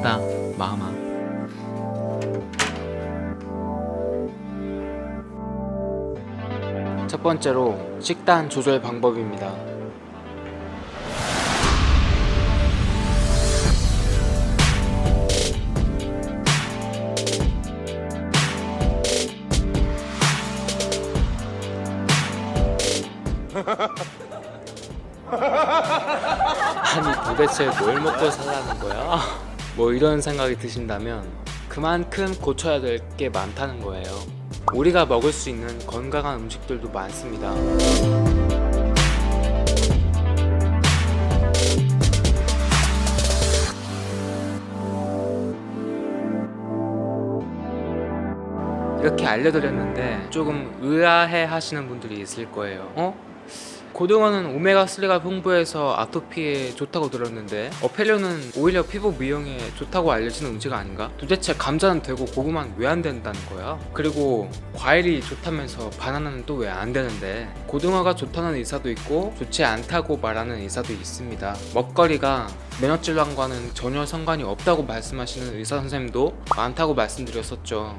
고맙다 마음아. 첫 번째로 식단 조절 방법입니다. 아니 도대체 뭘 먹고 살라는 거야? 뭐 이런 생각이 드신다면 그만큼 고쳐야 될 게 많다는 거예요. 우리가 먹을 수 있는 건강한 음식들도 많습니다. 이렇게 알려드렸는데 조금 의아해 하시는 분들이 있을 거예요. 고등어는 오메가3가 풍부해서 아토피에 좋다고 들었는데 페류는 오히려 피부 미용에 좋다고 알려진 음식 아닌가? 도대체 감자는 되고 고구마는 왜 안 된다는 거야? 그리고 과일이 좋다면서 바나나는 또 왜 안 되는데? 고등어가 좋다는 의사도 있고 좋지 않다고 말하는 의사도 있습니다. 먹거리가 면역질환과는 전혀 상관이 없다고 말씀하시는 의사 선생님도 많다고 말씀드렸었죠.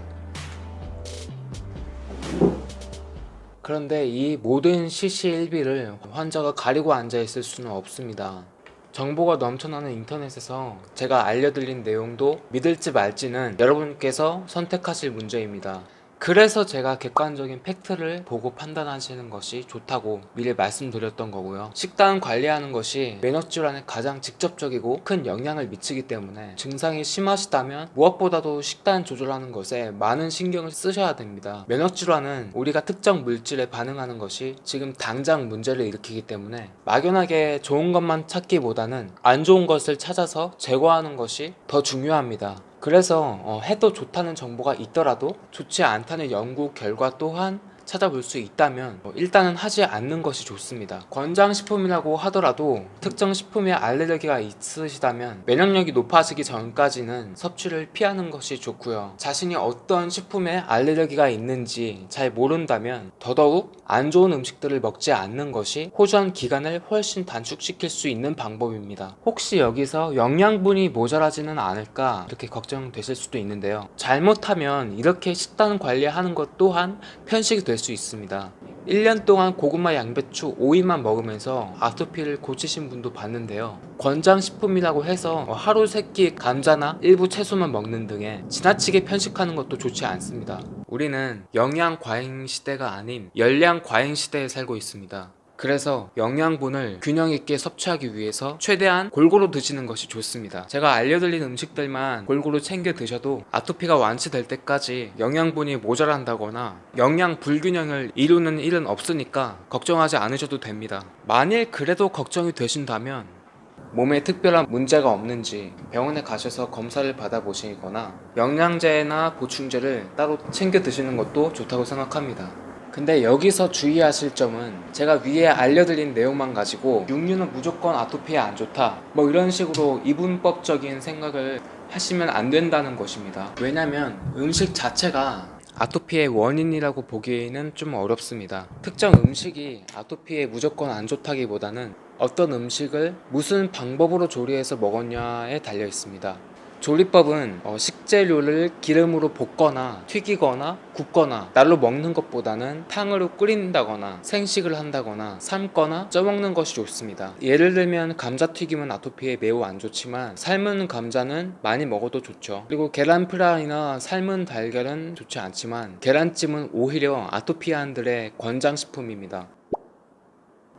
그런데 이 모든 시시일비를 환자가 가리고 앉아있을 수는 없습니다. 정보가 넘쳐나는 인터넷에서 제가 알려드린 내용도 믿을지 말지는 여러분께서 선택하실 문제입니다. 그래서 제가 객관적인 팩트를 보고 판단하시는 것이 좋다고 미리 말씀드렸던 거고요. 식단 관리하는 것이 면역질환에 가장 직접적이고 큰 영향을 미치기 때문에 증상이 심하시다면 무엇보다도 식단 조절하는 것에 많은 신경을 쓰셔야 됩니다. 면역질환은 우리가 특정 물질에 반응하는 것이 지금 당장 문제를 일으키기 때문에 막연하게 좋은 것만 찾기보다는 안 좋은 것을 찾아서 제거하는 것이 더 중요합니다. 그래서 해도 좋다는 정보가 있더라도 좋지 않다는 연구 결과 또한 찾아볼 수 있다면 일단은 하지 않는 것이 좋습니다. 권장식품이라고 하더라도 특정 식품에 알레르기가 있으시다면 면역력이 높아지기 전까지는 섭취를 피하는 것이 좋고요. 자신이 어떤 식품에 알레르기가 있는지 잘 모른다면 더더욱 안 좋은 음식들을 먹지 않는 것이 호전 기간을 훨씬 단축시킬 수 있는 방법입니다. 혹시 여기서 영양분이 모자라지는 않을까 이렇게 걱정되실 수도 있는데요. 잘못하면 이렇게 식단 관리하는 것 또한 편식이 될 수 있습니다. 1년 동안 고구마, 양배추, 오이만 먹으면서 아토피를 고치신 분도 봤는데요. 권장식품이라고 해서 하루 3끼 감자나 일부 채소만 먹는 등의 지나치게 편식하는 것도 좋지 않습니다. 우리는 영양 과잉 시대가 아닌 열량 과잉 시대에 살고 있습니다. 그래서 영양분을 균형 있게 섭취하기 위해서 최대한 골고루 드시는 것이 좋습니다. 제가 알려드린 음식들만 골고루 챙겨 드셔도 아토피가 완치될 때까지 영양분이 모자란다거나 영양 불균형을 이루는 일은 없으니까 걱정하지 않으셔도 됩니다. 만일 그래도 걱정이 되신다면 몸에 특별한 문제가 없는지 병원에 가셔서 검사를 받아보시거나 영양제나 보충제를 따로 챙겨 드시는 것도 좋다고 생각합니다. 근데 여기서 주의하실 점은 제가 위에 알려드린 내용만 가지고 육류는 무조건 아토피에 안 좋다 뭐 이런 식으로 이분법적인 생각을 하시면 안 된다는 것입니다. 왜냐면 음식 자체가 아토피의 원인이라고 보기에는 좀 어렵습니다. 특정 음식이 아토피에 무조건 안 좋다기보다는 어떤 음식을 무슨 방법으로 조리해서 먹었냐에 달려 있습니다. 조리법은 식재료를 기름으로 볶거나 튀기거나 굽거나 날로 먹는 것보다는 탕으로 끓인다거나 생식을 한다거나 삶거나 쪄먹는 것이 좋습니다. 예를 들면 감자튀김은 아토피에 매우 안 좋지만 삶은 감자는 많이 먹어도 좋죠. 그리고 계란 프라이나 삶은 달걀은 좋지 않지만 계란찜은 오히려 아토피아인들의 권장식품입니다.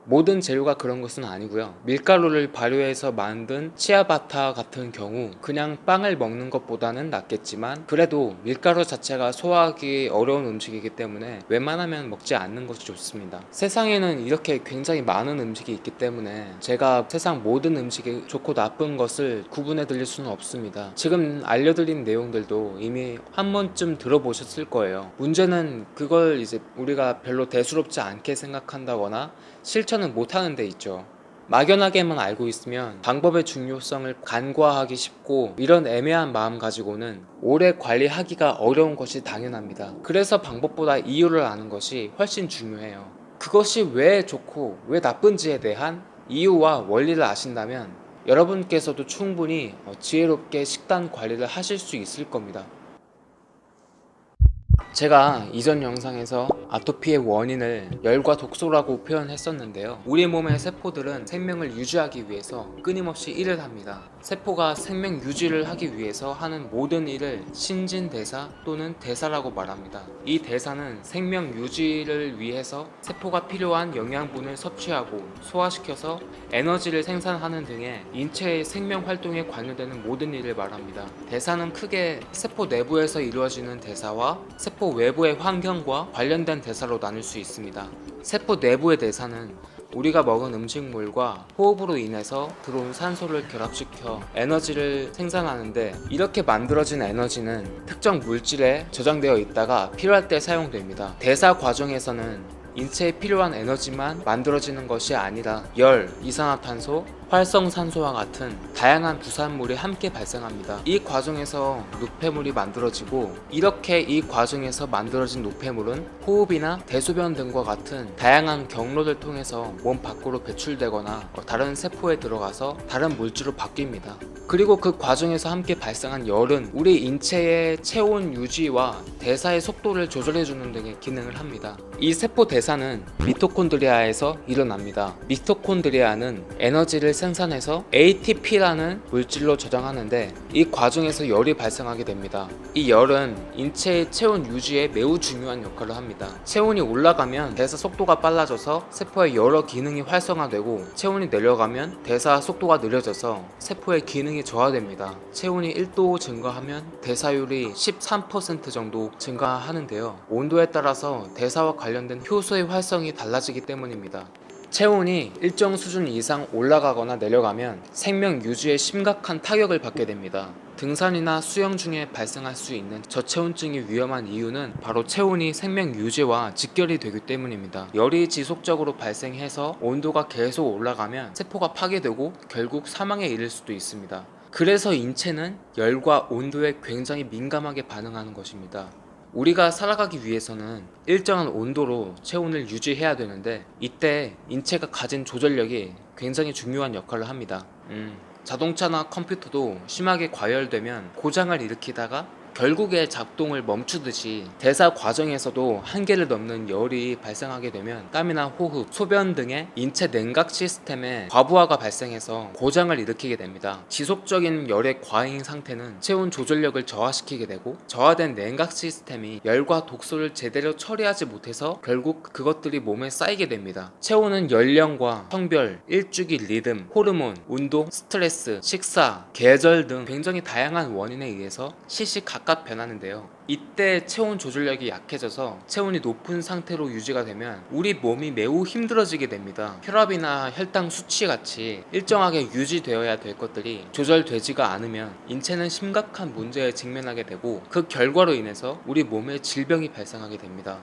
모든 재료가 그런 것은 아니고요. 밀가루를 발효해서 만든 치아바타 같은 경우 그냥 빵을 먹는 것보다는 낫겠지만 그래도 밀가루 자체가 소화하기 어려운 음식이기 때문에 웬만하면 먹지 않는 것이 좋습니다. 세상에는 이렇게 굉장히 많은 음식이 있기 때문에 제가 세상 모든 음식이 좋고 나쁜 것을 구분해 드릴 수는 없습니다. 지금 알려드린 내용들도 이미 한 번쯤 들어보셨을 거예요. 문제는 그걸 이제 우리가 별로 대수롭지 않게 생각한다거나 실천은 못하는 데 있죠. 막연하게만 알고 있으면 방법의 중요성을 간과하기 쉽고 이런 애매한 마음 가지고는 오래 관리하기가 어려운 것이 당연합니다. 그래서 방법보다 이유를 아는 것이 훨씬 중요해요. 그것이 왜 좋고 왜 나쁜지에 대한 이유와 원리를 아신다면 여러분께서도 충분히 지혜롭게 식단 관리를 하실 수 있을 겁니다. 제가 이전 영상에서 아토피의 원인을 열과 독소라고 표현했었는데요. 우리 몸의 세포들은 생명을 유지하기 위해서 끊임없이 일을 합니다. 세포가 생명 유지를 하기 위해서 하는 모든 일을 신진대사 또는 대사라고 말합니다. 이 대사는 생명 유지를 위해서 세포가 필요한 영양분을 섭취하고 소화시켜서 에너지를 생산하는 등의 인체의 생명 활동에 관여되는 모든 일을 말합니다. 대사는 크게 세포 내부에서 이루어지는 대사와 세포 외부의 환경과 관련된 대사로 나눌 수 있습니다. 세포 내부의 대사는 우리가 먹은 음식물과 호흡으로 인해서 들어온 산소를 결합시켜 에너지를 생산하는데, 이렇게 만들어진 에너지는 특정 물질에 저장되어 있다가 필요할 때 사용됩니다. 대사 과정에서는 인체에 필요한 에너지만 만들어지는 것이 아니라 열, 이산화탄소, 활성산소와 같은 다양한 부산물이 함께 발생합니다. 이 과정에서 노폐물이 만들어지고, 이렇게 이 과정에서 만들어진 노폐물은 호흡이나 대소변 등과 같은 다양한 경로를 통해서 몸 밖으로 배출되거나 다른 세포에 들어가서 다른 물질로 바뀝니다. 그리고 그 과정에서 함께 발생한 열은 우리 인체의 체온 유지와 대사의 속도를 조절해주는 등의 기능을 합니다. 이 세포 대사는 미토콘드리아에서 일어납니다. 미토콘드리아는 에너지를 생산해서 ATP라는 물질로 저장하는데, 이 과정에서 열이 발생하게 됩니다. 이 열은 인체의 체온 유지에 매우 중요한 역할을 합니다. 체온이 올라가면 대사 속도가 빨라져서 세포의 여러 기능이 활성화되고, 체온이 내려가면 대사 속도가 느려져서 세포의 기능이 저하됩니다. 체온이 1도 증가하면 대사율이 13% 정도 증가하는데요. 온도에 따라서 대사와 관련된 효소의 활성이 달라지기 때문입니다. 체온이 일정 수준 이상 올라가거나 내려가면 생명 유지에 심각한 타격을 받게 됩니다. 등산이나 수영 중에 발생할 수 있는 저체온증이 위험한 이유는 바로 체온이 생명 유지와 직결이 되기 때문입니다. 열이 지속적으로 발생해서 온도가 계속 올라가면 세포가 파괴되고 결국 사망에 이를 수도 있습니다. 그래서 인체는 열과 온도에 굉장히 민감하게 반응하는 것입니다. 우리가 살아가기 위해서는 일정한 온도로 체온을 유지해야 되는데, 이때 인체가 가진 조절력이 굉장히 중요한 역할을 합니다. 자동차나 컴퓨터도 심하게 과열되면 고장을 일으키다가 결국에 작동을 멈추듯이 대사 과정에서도 한계를 넘는 열이 발생하게 되면 땀이나 호흡, 소변 등의 인체 냉각 시스템에 과부하가 발생해서 고장을 일으키게 됩니다. 지속적인 열의 과잉 상태는 체온 조절력을 저하시키게 되고, 저하된 냉각 시스템이 열과 독소를 제대로 처리하지 못해서 결국 그것들이 몸에 쌓이게 됩니다. 체온은 연령과 성별, 일주기 리듬, 호르몬, 운동, 스트레스, 식사, 계절 등 굉장히 다양한 원인에 의해서 시시각각 변하는데요. 이때 체온 조절력이 약해져서 체온이 높은 상태로 유지가 되면 우리 몸이 매우 힘들어지게 됩니다. 혈압이나 혈당 수치 같이 일정하게 유지되어야 될 것들이 조절되지가 않으면 인체는 심각한 문제에 직면하게 되고, 그 결과로 인해서 우리 몸에 질병이 발생하게 됩니다.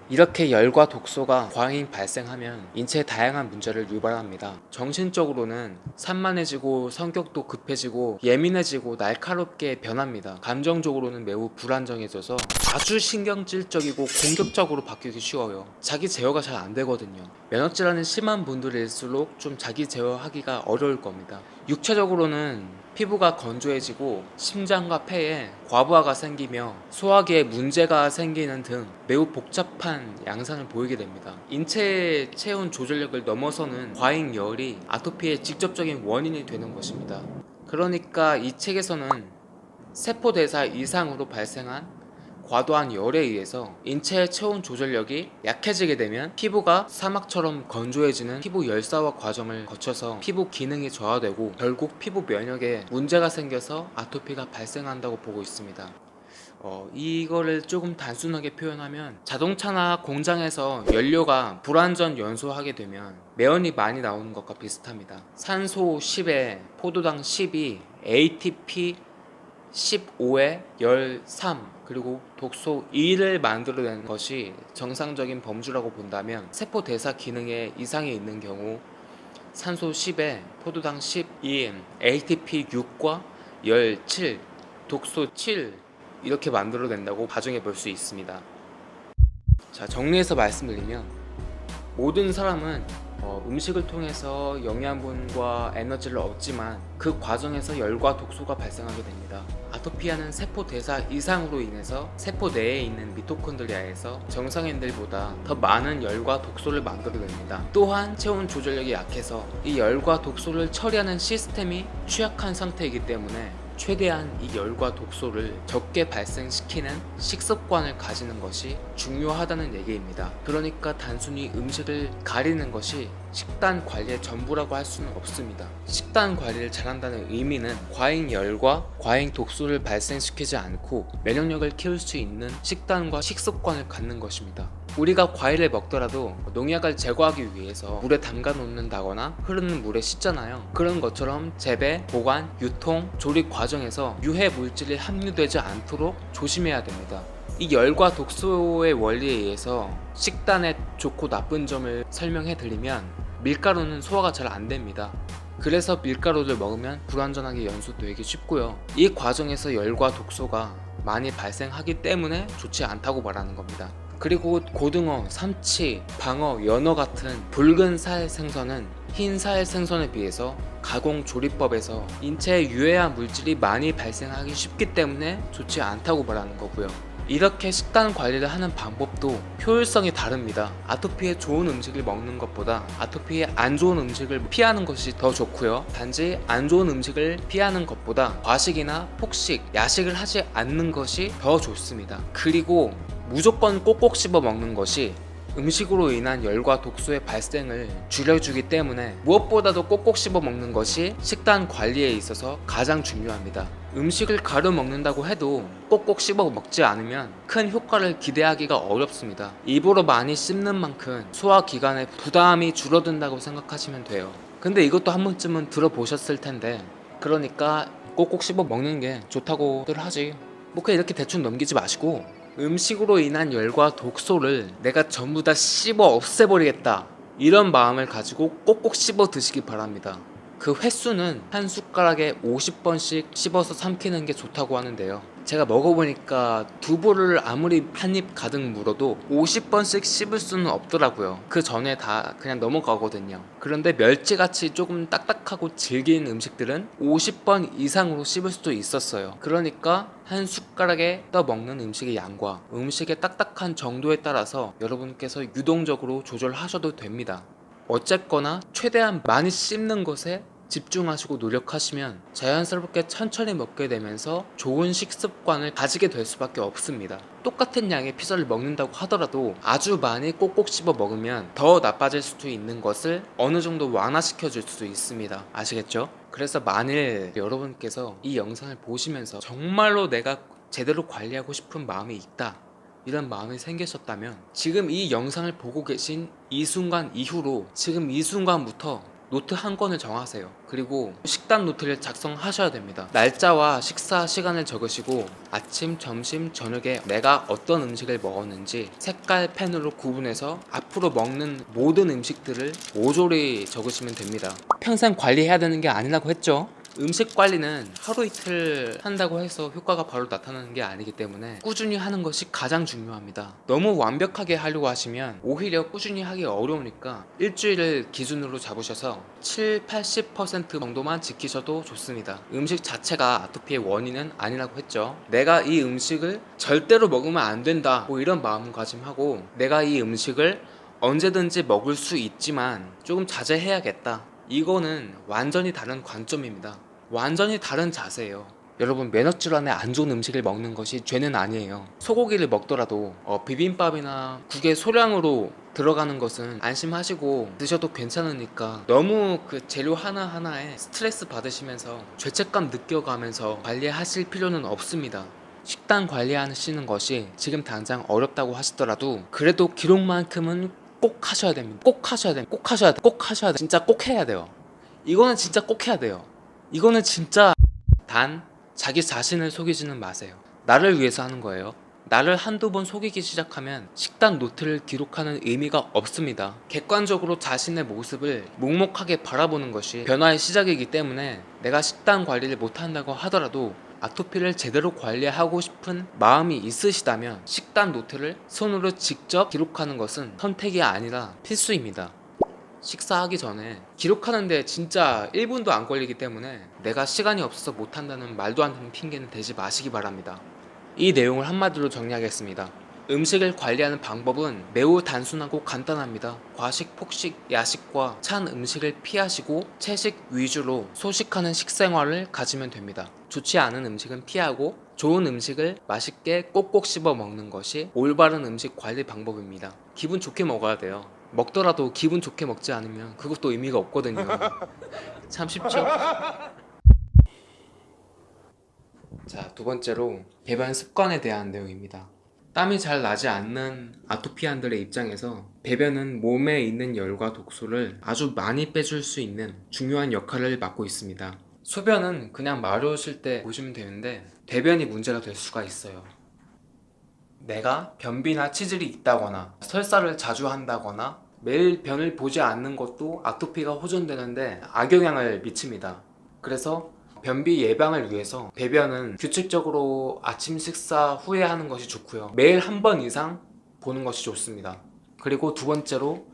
이렇게 열과 독소가 과잉 발생하면 인체에 다양한 문제를 유발합니다. 정신적으로는 산만해지고 성격도 급해지고 예민해지고 날카롭게 변합니다. 감정적으로는 매우 불안정해져서 아주 신경질적이고 공격적으로 바뀌기 쉬워요. 자기 제어가 잘 안 되거든요. 면역질환이 심한 분들일수록 좀 자기 제어하기가 어려울 겁니다. 육체적으로는 피부가 건조해지고 심장과 폐에 과부하가 생기며 소화기에 문제가 생기는 등 매우 복잡한 양상을 보이게 됩니다. 인체의 체온 조절력을 넘어서는 과잉 열이 아토피의 직접적인 원인이 되는 것입니다. 그러니까 이 책에서는 세포 대사 이상으로 발생한 과도한 열에 의해서 인체의 체온 조절력이 약해지게 되면 피부가 사막처럼 건조해지는 피부 열사화 과정을 거쳐서 피부 기능이 저하되고 결국 피부 면역에 문제가 생겨서 아토피가 발생한다고 보고 있습니다. 이거를 조금 단순하게 표현하면, 자동차나 공장에서 연료가 불완전 연소하게 되면 매연이 많이 나오는 것과 비슷합니다. 산소 10에 포도당 12, ATP 15에 열 3, 그리고 독소 2를 만들어내는 것이 정상적인 범주라고 본다면, 세포 대사 기능에 이상이 있는 경우 산소 10에 포도당 12, ATP 6과 열 7, 독소 7 이렇게 만들어낸다고 가정해 볼 수 있습니다. 자, 정리해서 말씀드리면 모든 사람은 음식을 통해서 영양분과 에너지를 얻지만 그 과정에서 열과 독소가 발생하게 됩니다. 아토피아는 세포 대사 이상으로 인해서 세포 내에 있는 미토콘드리아에서 정상인들보다 더 많은 열과 독소를 만들어냅니다. 또한 체온 조절력이 약해서 이 열과 독소를 처리하는 시스템이 취약한 상태이기 때문에 최대한 이 열과 독소를 적게 발생시키는 식습관을 가지는 것이 중요하다는 얘기입니다. 그러니까 단순히 음식을 가리는 것이 식단 관리의 전부라고 할 수는 없습니다. 식단 관리를 잘한다는 의미는 과잉 열과 과잉 독소를 발생시키지 않고 면역력을 키울 수 있는 식단과 식습관을 갖는 것입니다. 우리가 과일을 먹더라도 농약을 제거하기 위해서 물에 담가 놓는다거나 흐르는 물에 씻잖아요. 그런 것처럼 재배, 보관, 유통, 조리 과정에서 유해 물질이 함유되지 않도록 조심해야 됩니다. 이 열과 독소의 원리에 의해서 식단의 좋고 나쁜 점을 설명해 드리면 밀가루는 소화가 잘 안 됩니다. 그래서 밀가루를 먹으면 불완전하게 연소되기 쉽고요. 이 과정에서 열과 독소가 많이 발생하기 때문에 좋지 않다고 말하는 겁니다. 그리고 고등어, 삼치, 방어, 연어 같은 붉은 살 생선은 흰 살 생선에 비해서 가공 조리법에서 인체에 유해한 물질이 많이 발생하기 쉽기 때문에 좋지 않다고 말하는 거고요. 이렇게 식단 관리를 하는 방법도 효율성이 다릅니다. 아토피에 좋은 음식을 먹는 것보다 아토피에 안 좋은 음식을 피하는 것이 더 좋고요. 단지 안 좋은 음식을 피하는 것보다 과식이나 폭식, 야식을 하지 않는 것이 더 좋습니다. 그리고 무조건 꼭꼭 씹어 먹는 것이 음식으로 인한 열과 독소의 발생을 줄여주기 때문에 무엇보다도 꼭꼭 씹어 먹는 것이 식단 관리에 있어서 가장 중요합니다. 음식을 가려 먹는다고 해도 꼭꼭 씹어 먹지 않으면 큰 효과를 기대하기가 어렵습니다. 입으로 많이 씹는 만큼 소화기관에 부담이 줄어든다고 생각하시면 돼요. 근데 이것도 한 번쯤은 들어보셨을 텐데, 그러니까 꼭꼭 씹어 먹는 게 좋다고들 하지. 뭐 그냥 이렇게 대충 넘기지 마시고 음식으로 인한 열과 독소를 내가 전부 다 씹어 없애버리겠다, 이런 마음을 가지고 꼭꼭 씹어 드시기 바랍니다. 그 횟수는 한 숟가락에 50번씩 씹어서 삼키는 게 좋다고 하는데요. 제가 먹어보니까 두부를 아무리 한 입 가득 물어도 50번씩 씹을 수는 없더라고요. 그 전에 다 그냥 넘어가거든요. 그런데 멸치같이 조금 딱딱하고 질긴 음식들은 50번 이상으로 씹을 수도 있었어요. 그러니까 한 숟가락에 떠 먹는 음식의 양과 음식의 딱딱한 정도에 따라서 여러분께서 유동적으로 조절하셔도 됩니다. 어쨌거나 최대한 많이 씹는 것에 집중하시고 노력하시면 자연스럽게 천천히 먹게 되면서 좋은 식습관을 가지게 될 수밖에 없습니다. 똑같은 양의 피자를 먹는다고 하더라도 아주 많이 꼭꼭 씹어 먹으면 더 나빠질 수도 있는 것을 어느 정도 완화시켜 줄 수도 있습니다. 아시겠죠? 그래서 만일 여러분께서 이 영상을 보시면서 정말로 내가 제대로 관리하고 싶은 마음이 있다, 이런 마음이 생기셨다면 지금 이 영상을 보고 계신 이 순간 이후로 지금 이 순간부터 노트 한 권을 정하세요. 그리고 식단 노트를 작성하셔야 됩니다. 날짜와 식사 시간을 적으시고 아침, 점심, 저녁에 내가 어떤 음식을 먹었는지 색깔 펜으로 구분해서 앞으로 먹는 모든 음식들을 모조리 적으시면 됩니다. 평생 관리해야 되는 게 아니라고 했죠. 음식 관리는 하루 이틀 한다고 해서 효과가 바로 나타나는 게 아니기 때문에 꾸준히 하는 것이 가장 중요합니다. 너무 완벽하게 하려고 하시면 오히려 꾸준히 하기 어려우니까 일주일을 기준으로 잡으셔서 7-80% 정도만 지키셔도 좋습니다. 음식 자체가 아토피의 원인은 아니라고 했죠. 내가 이 음식을 절대로 먹으면 안 된다, 뭐 이런 마음가짐하고 내가 이 음식을 언제든지 먹을 수 있지만 조금 자제해야겠다, 이거는 완전히 다른 관점입니다. 완전히 다른 자세예요. 여러분, 면역질환에 안 좋은 음식을 먹는 것이 죄는 아니에요. 소고기를 먹더라도 비빔밥이나 국에 소량으로 들어가는 것은 안심하시고 드셔도 괜찮으니까 너무 그 재료 하나하나에 스트레스 받으시면서 죄책감 느껴가면서 관리하실 필요는 없습니다. 식단 관리하시는 것이 지금 당장 어렵다고 하시더라도 그래도 기록만큼은 꼭 하셔야 됩니다. 꼭 하셔야 됩니다. 꼭 하셔야 돼. 꼭 하셔야 돼. 진짜 꼭 해야 돼요. 이거는 진짜 꼭 해야 돼요. 이거는 진짜. 단 자기 자신을 속이지는 마세요. 나를 위해서 하는 거예요. 나를 한두 번 속이기 시작하면 식단 노트를 기록하는 의미가 없습니다. 객관적으로 자신의 모습을 묵묵하게 바라보는 것이 변화의 시작이기 때문에 내가 식단 관리를 못한다고 하더라도 아토피를 제대로 관리하고 싶은 마음이 있으시다면 식단 노트를 손으로 직접 기록하는 것은 선택이 아니라 필수입니다. 식사하기 전에 기록하는데 진짜 1분도 안 걸리기 때문에 내가 시간이 없어서 못한다는 말도 안 되는 핑계는 대지 마시기 바랍니다. 이 내용을 한마디로 정리하겠습니다. 음식을 관리하는 방법은 매우 단순하고 간단합니다. 과식, 폭식, 야식과 찬 음식을 피하시고 채식 위주로 소식하는 식생활을 가지면 됩니다. 좋지 않은 음식은 피하고 좋은 음식을 맛있게 꼭꼭 씹어 먹는 것이 올바른 음식 관리 방법입니다. 기분 좋게 먹어야 돼요. 먹더라도 기분 좋게 먹지 않으면 그것도 의미가 없거든요. 참 쉽죠? 자, 두 번째로 배변 습관에 대한 내용입니다. 땀이 잘 나지 않는 아토피안들의 입장에서 배변은 몸에 있는 열과 독소를 아주 많이 빼줄 수 있는 중요한 역할을 맡고 있습니다. 소변은 그냥 마르실 때 보시면 되는데 대변이 문제가 될 수가 있어요. 내가 변비나 치질이 있다거나 설사를 자주 한다거나 매일 변을 보지 않는 것도 아토피가 호전되는데 악영향을 미칩니다. 그래서 변비 예방을 위해서 배변은 규칙적으로 아침 식사 후에 하는 것이 좋고요. 매일 한 번 이상 보는 것이 좋습니다. 그리고 두 번째로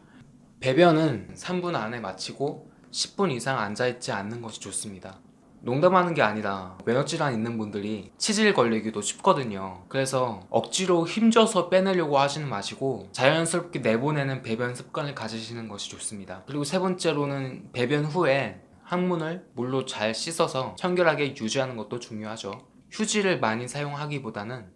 배변은 3분 안에 마치고 10분 이상 앉아있지 않는 것이 좋습니다. 농담하는 게 아니라 면역질환 있는 분들이 치질 걸리기도 쉽거든요. 그래서 억지로 힘줘서 빼내려고 하지는 마시고 자연스럽게 내보내는 배변 습관을 가지시는 것이 좋습니다. 그리고 세 번째로는 배변 후에 항문을 물로 잘 씻어서 청결하게 유지하는 것도 중요하죠. 휴지를 많이 사용하기보다는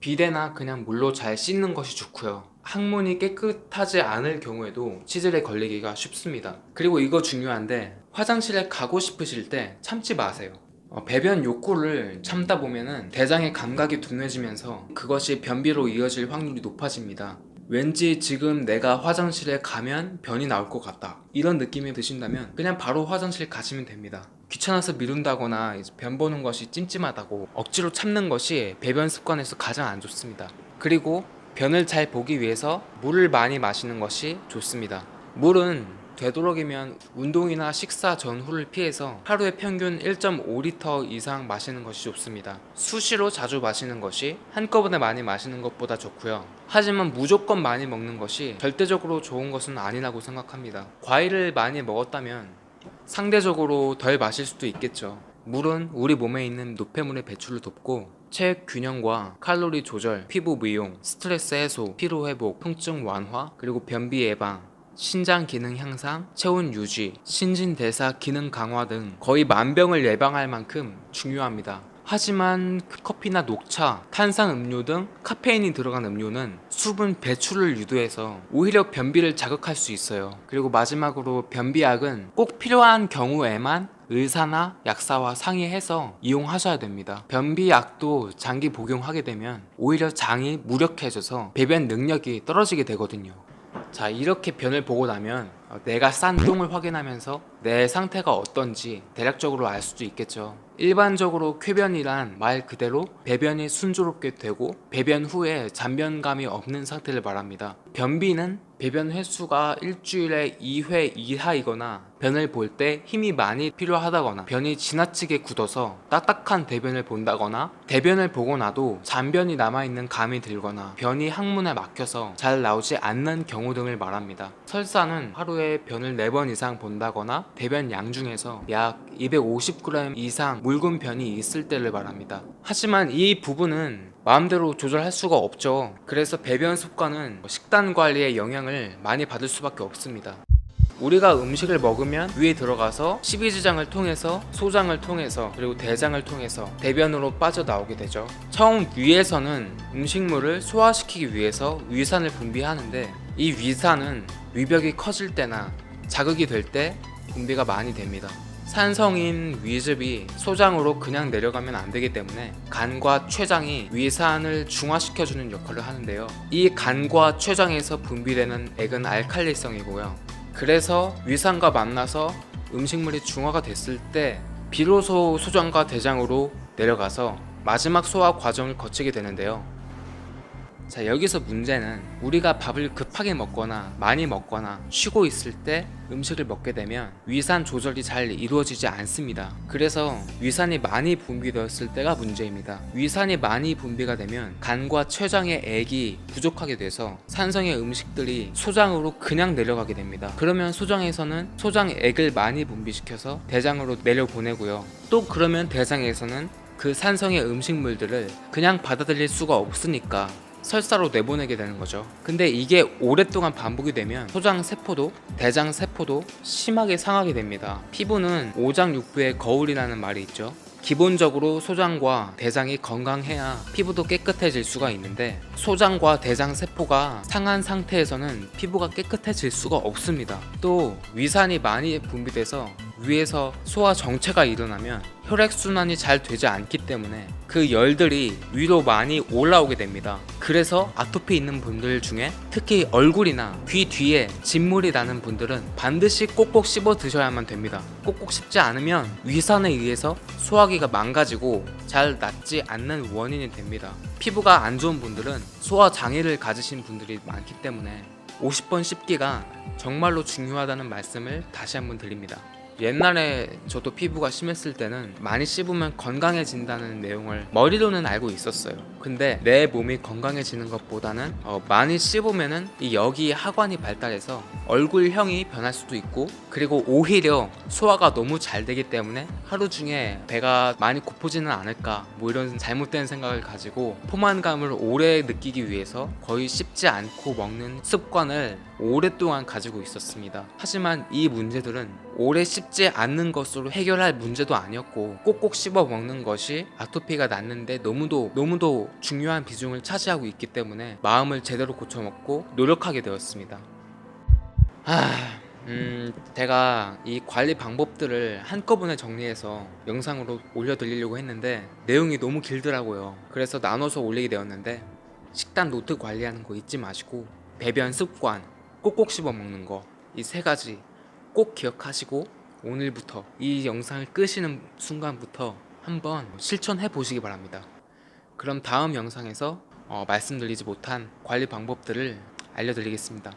비데나 그냥 물로 잘 씻는 것이 좋고요. 항문이 깨끗하지 않을 경우에도 치질에 걸리기가 쉽습니다. 그리고 이거 중요한데 화장실에 가고 싶으실 때 참지 마세요. 배변 욕구를 참다 보면은 대장의 감각이 둔해지면서 그것이 변비로 이어질 확률이 높아집니다. 왠지 지금 내가 화장실에 가면 변이 나올 것 같다, 이런 느낌이 드신다면 그냥 바로 화장실 가시면 됩니다. 귀찮아서 미룬다거나 변 보는 것이 찜찜하다고 억지로 참는 것이 배변 습관에서 가장 안 좋습니다. 그리고 변을 잘 보기 위해서 물을 많이 마시는 것이 좋습니다. 물은 되도록이면 운동이나 식사 전후를 피해서 하루에 평균 1.5리터 이상 마시는 것이 좋습니다. 수시로 자주 마시는 것이 한꺼번에 많이 마시는 것보다 좋고요. 하지만 무조건 많이 먹는 것이 절대적으로 좋은 것은 아니라고 생각합니다. 과일을 많이 먹었다면 상대적으로 덜 마실 수도 있겠죠. 물은 우리 몸에 있는 노폐물의 배출을 돕고 체액 균형과 칼로리 조절, 피부 미용, 스트레스 해소, 피로 회복, 통증 완화, 그리고 변비 예방, 신장 기능 향상, 체온 유지, 신진대사 기능 강화 등 거의 만병을 예방할 만큼 중요합니다. 하지만 커피나 녹차, 탄산음료 등 카페인이 들어간 음료는 수분 배출을 유도해서 오히려 변비를 자극할 수 있어요. 그리고 마지막으로 변비약은 꼭 필요한 경우에만 의사나 약사와 상의해서 이용하셔야 됩니다. 변비약도 장기 복용하게 되면 오히려 장이 무력해져서 배변 능력이 떨어지게 되거든요. 자, 이렇게 변을 보고 나면 내가 싼 똥을 확인하면서 내 상태가 어떤지 대략적으로 알 수도 있겠죠. 일반적으로 쾌변이란 말 그대로 배변이 순조롭게 되고 배변 후에 잔변감이 없는 상태를 말합니다. 변비는 배변 횟수가 일주일에 2회 이하이거나 변을 볼 때 힘이 많이 필요하다거나 변이 지나치게 굳어서 딱딱한 대변을 본다거나 대변을 보고 나도 잔변이 남아있는 감이 들거나 변이 항문에 막혀서 잘 나오지 않는 경우 등을 말합니다. 설사는 하루에 변을 4번 이상 본다거나 대변 양 중에서 약 250g 이상 묽은 변이 있을 때를 말합니다. 하지만 이 부분은 마음대로 조절할 수가 없죠. 그래서 배변 습관은 식단 관리에 영향을 많이 받을 수밖에 없습니다. 우리가 음식을 먹으면 위에 들어가서 식이지장을 통해서 소장을 통해서 그리고 대장을 통해서 대변으로 빠져나오게 되죠. 처음 위에서는 음식물을 소화시키기 위해서 위산을 분비하는데 이 위산은 위벽이 커질 때나 자극이 될 때 분비가 많이 됩니다. 산성인 위즙이 소장으로 그냥 내려가면 안 되기 때문에 간과 췌장이 위산을 중화시켜주는 역할을 하는데요. 이 간과 췌장에서 분비되는 액은 알칼리성이고요. 그래서 위산과 만나서 음식물이 중화가 됐을 때 비로소 소장과 대장으로 내려가서 마지막 소화 과정을 거치게 되는데요. 자, 여기서 문제는 우리가 밥을 급하게 먹거나 많이 먹거나 쉬고 있을 때 음식을 먹게 되면 위산 조절이 잘 이루어지지 않습니다. 그래서 위산이 많이 분비되었을 때가 문제입니다. 위산이 많이 분비가 되면 간과 췌장의 액이 부족하게 돼서 산성의 음식들이 소장으로 그냥 내려가게 됩니다. 그러면 소장에서는 소장액을 많이 분비시켜서 대장으로 내려보내고요. 또 그러면 대장에서는 그 산성의 음식물들을 그냥 받아들일 수가 없으니까 설사로 내보내게 되는 거죠. 근데 이게 오랫동안 반복이 되면 소장 세포도 대장 세포도 심하게 상하게 됩니다. 피부는 오장육부의 거울이라는 말이 있죠. 기본적으로 소장과 대장이 건강해야 피부도 깨끗해질 수가 있는데 소장과 대장 세포가 상한 상태에서는 피부가 깨끗해질 수가 없습니다. 또 위산이 많이 분비돼서 위에서 소화 정체가 일어나면 혈액순환이 잘 되지 않기 때문에 그 열들이 위로 많이 올라오게 됩니다. 그래서 아토피 있는 분들 중에 특히 얼굴이나 귀 뒤에 진물이 나는 분들은 반드시 꼭꼭 씹어 드셔야만 됩니다. 꼭꼭 씹지 않으면 위산에 의해서 소화기가 망가지고 잘 낫지 않는 원인이 됩니다. 피부가 안 좋은 분들은 소화 장애를 가지신 분들이 많기 때문에 50번 씹기가 정말로 중요하다는 말씀을 다시 한번 드립니다. 옛날에 저도 피부가 심했을 때는 많이 씹으면 건강해진다는 내용을 머리로는 알고 있었어요. 근데 내 몸이 건강해지는 것보다는 많이 씹으면은 이 여기 하관이 발달해서 얼굴형이 변할 수도 있고, 그리고 오히려 소화가 너무 잘 되기 때문에 하루 중에 배가 많이 고프지는 않을까, 뭐 이런 잘못된 생각을 가지고 포만감을 오래 느끼기 위해서 거의 씹지 않고 먹는 습관을 오랫동안 가지고 있었습니다. 하지만 이 문제들은 오래 씹지 않는 것으로 해결할 문제도 아니었고, 꼭꼭 씹어 먹는 것이 아토피가 낫는데 너무도 중요한 비중을 차지하고 있기 때문에 마음을 제대로 고쳐먹고 노력하게 되었습니다. 제가 이 관리 방법들을 한꺼번에 정리해서 영상으로 올려드리려고 했는데 내용이 너무 길더라고요. 그래서 나눠서 올리게 되었는데, 식단 노트 관리하는 거 잊지 마시고 배변 습관, 꼭꼭 씹어 먹는 거, 이 세 가지 꼭 기억하시고 오늘부터 이 영상을 끄시는 순간부터 한번 실천해 보시기 바랍니다. 그럼 다음 영상에서 말씀드리지 못한 관리 방법들을 알려드리겠습니다.